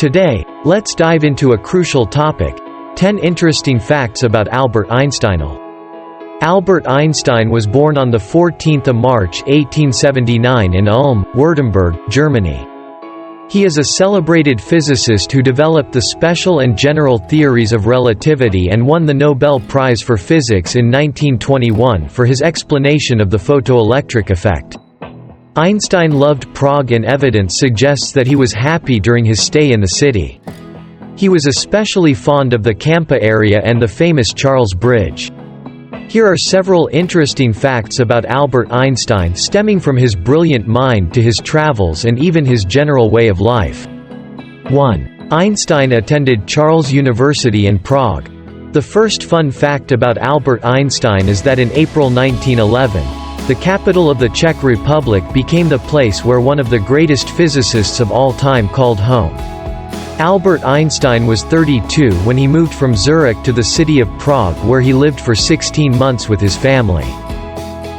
Today, let's dive into a crucial topic: 10 interesting facts about Albert Einstein. Albert Einstein was born on 14 March 1879 in Ulm, Württemberg, Germany. He is a celebrated physicist who developed the special and general theories of relativity and won the Nobel Prize for Physics in 1921 for his explanation of the photoelectric effect. Einstein loved Prague, and evidence suggests that he was happy during his stay in the city. He was especially fond of the Kampa area and the famous Charles Bridge. Here are several interesting facts about Albert Einstein stemming from his brilliant mind to his travels and even his general way of life. 1. Einstein attended Charles University in Prague. The first fun fact about Albert Einstein is that in April 1911, the capital of the Czech Republic became the place where one of the greatest physicists of all time called home. Albert Einstein was 32 when he moved from Zürich to the city of Prague, where he lived for 16 months with his family.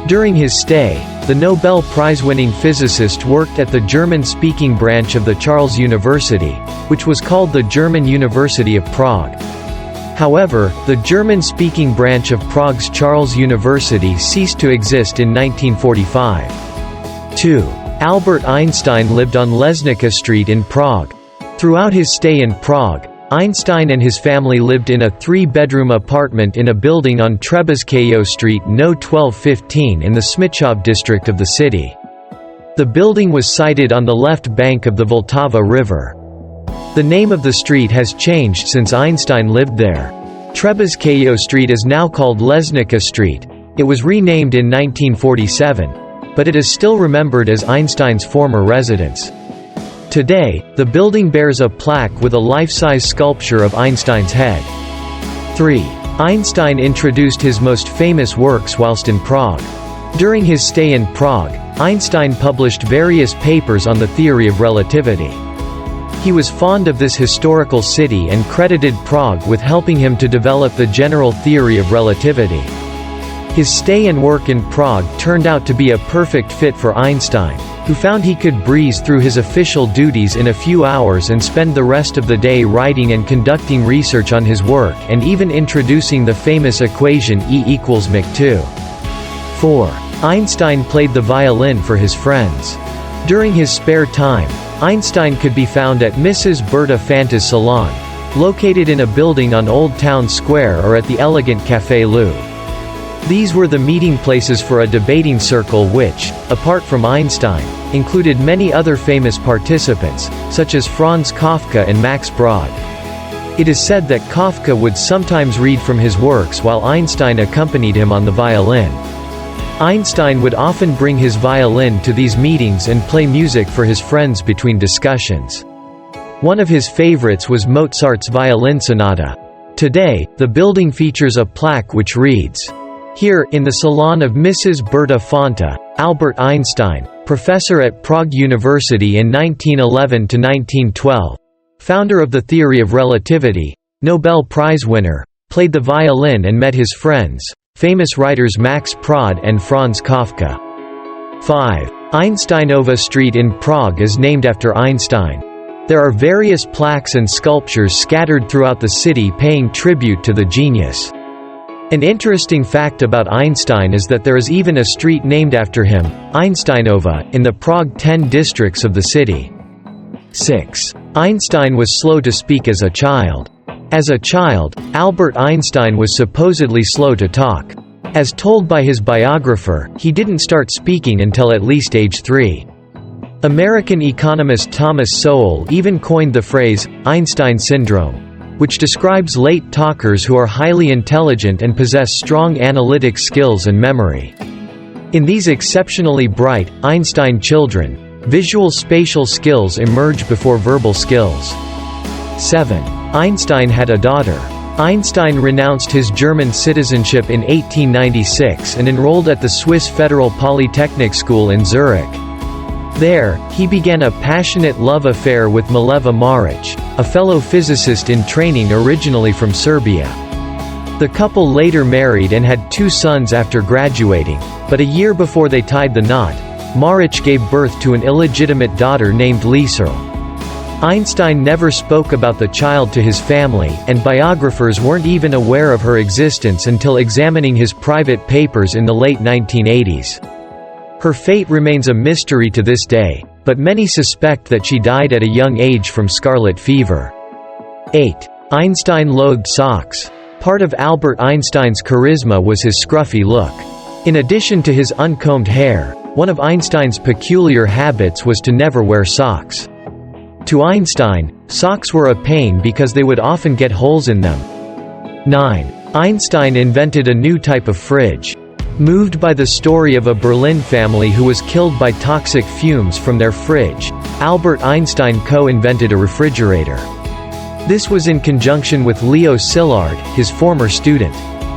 During his stay, the Nobel Prize-winning physicist worked at the German-speaking branch of the Charles University, which was called the German University of Prague. However, the German-speaking branch of Prague's Charles University ceased to exist in 1945. 2. Albert Einstein lived on Lesnica Street in Prague. Throughout his stay in Prague, Einstein and his family lived in a 3-bedroom apartment in a building on Trebeského Street No. 1215 in the Smíchov district of the city. The building was sited on the left bank of the Vltava River. The name of the street has changed since Einstein lived there. Trebeského Street is now called Lesnica Street. It was renamed in 1947, but it is still remembered as Einstein's former residence. Today, the building bears a plaque with a life-size sculpture of Einstein's head. 3. Einstein introduced his most famous works whilst in Prague. During his stay in Prague, Einstein published various papers on the theory of relativity. He was fond of this historical city and credited Prague with helping him to develop the general theory of relativity. His stay and work in Prague turned out to be a perfect fit for Einstein, who found he could breeze through his official duties in a few hours and spend the rest of the day writing and conducting research on his work and even introducing the famous equation E=mc². 4. Einstein played the violin for his friends. During his spare time, Einstein could be found at Mrs. Berta Fanta's salon, located in a building on Old Town Square, or at the elegant Café Lou. These were the meeting places for a debating circle which, apart from Einstein, included many other famous participants, such as Franz Kafka and Max Brod. It is said that Kafka would sometimes read from his works while Einstein accompanied him on the violin. Einstein would often bring his violin to these meetings and play music for his friends between discussions. One of his favorites was Mozart's Violin Sonata. Today, the building features a plaque which reads, "Here, in the salon of Mrs. Berta Fanta, Albert Einstein, professor at Prague University in 1911 to 1912, founder of the theory of relativity, Nobel Prize winner, played the violin and met his friends, famous writers Max Brod and Franz Kafka." 5. Einsteinova Street in Prague is named after Einstein. There are various plaques and sculptures scattered throughout the city paying tribute to the genius. An interesting fact about Einstein is that there is even a street named after him, Einsteinova, in the Prague 10 districts of the city. 6. Einstein was slow to speak as a child. As a child, Albert Einstein was supposedly slow to talk. As told by his biographer, he didn't start speaking until at least age 3. American economist Thomas Sowell even coined the phrase, Einstein syndrome, which describes late talkers who are highly intelligent and possess strong analytic skills and memory. In these exceptionally bright, Einstein children, visual spatial skills emerge before verbal skills. 7. Einstein had a daughter. Einstein renounced his German citizenship in 1896 and enrolled at the Swiss Federal Polytechnic School in Zurich. There, he began a passionate love affair with Mileva Maric, a fellow physicist in training originally from Serbia. The couple later married and had 2 sons after graduating, but a year before they tied the knot, Maric gave birth to an illegitimate daughter named Liesl. Einstein never spoke about the child to his family, and biographers weren't even aware of her existence until examining his private papers in the late 1980s. Her fate remains a mystery to this day, but many suspect that she died at a young age from scarlet fever. 8. Einstein loathed socks. Part of Albert Einstein's charisma was his scruffy look. In addition to his uncombed hair, one of Einstein's peculiar habits was to never wear socks. To Einstein, socks were a pain because they would often get holes in them. 9. Einstein invented a new type of fridge. Moved by the story of a Berlin family who was killed by toxic fumes from their fridge, Albert Einstein co-invented a refrigerator. This was in conjunction with Leo Szilard, his former student.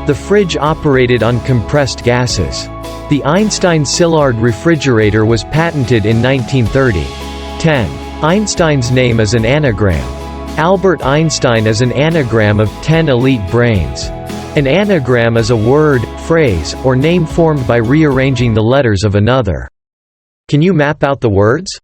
The fridge operated on compressed gases. The Einstein-Szilard refrigerator was patented in 1930. 10. Einstein's name is an anagram. Albert Einstein is an anagram of 10 elite brains. An anagram is a word, phrase, or name formed by rearranging the letters of another. Can you map out the words?